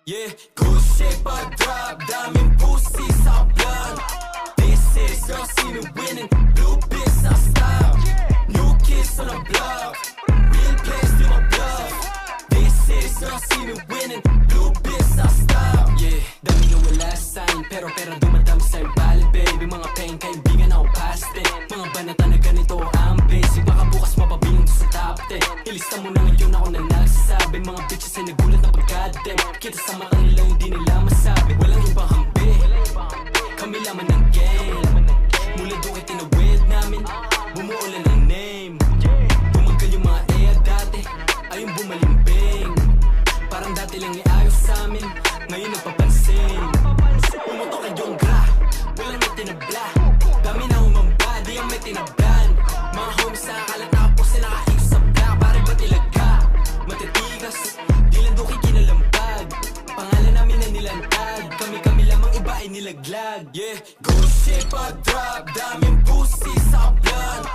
Yeah, good shape I drop, daming pussy sa blunt. This is your scene winning, blue biz I stop. New kids on the block, real place to my bluff. This is your scene winning, blue biz I stop. Yeah, dami na wala sign, pero dumadami sa'yo bali baby. Mga pain, kaibigan ako past it. Mga banata na ganito ang basic, baka bukas mapabilang sa top 10. Ilista mo na ngayon ako na nagsasabi. Mga bitches ay nagulat na pagkadem. Kita sa mata nila hindi nila masabi. Walang ibang hambi, kami laman ng game. Mula doon ay tinawid namin, bumuulan ng name. Tumagal yung mga dati, ayun bumalimbing. Parang dati lang iayos sa amin, ngayon nagpapansin. Pumutok ay yung gra, walang may tinabla. Dami na humamba, di ang may tinablan. Mga homies sa akalat tapos sila nakaig sa black. Pare ba tilaga, matitigas, di lang doon kinalampag. Pangalan namin na nilantag, kami lamang iba ay nilaglag. Yeah, good shape I drop, daming pussy sa blunt.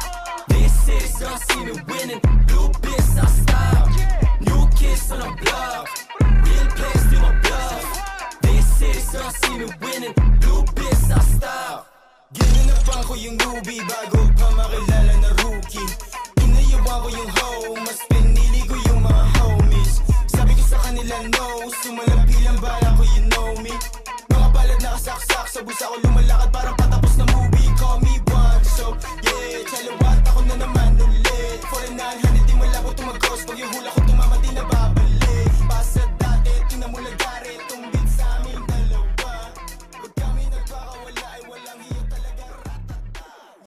This is your scene winning, blue biz I stop. New kids on the block, real place to my bluff. This is your scene winning, blue biz I stop. Ginanapan ko yung newbie bago pa makilala na rookie. Inayawan ko yung hoe, mas pinili ko yung mga homies. Sabi ko sa kanila no, sumalapi lang bala ko, you know me. Mga palad nakasaksak sa busa ko, lumalakad parang patapos na movie. Call me one, so yeah, chalawat ako na naman ulit. 4900 di malabo tumagos pag yung hula ko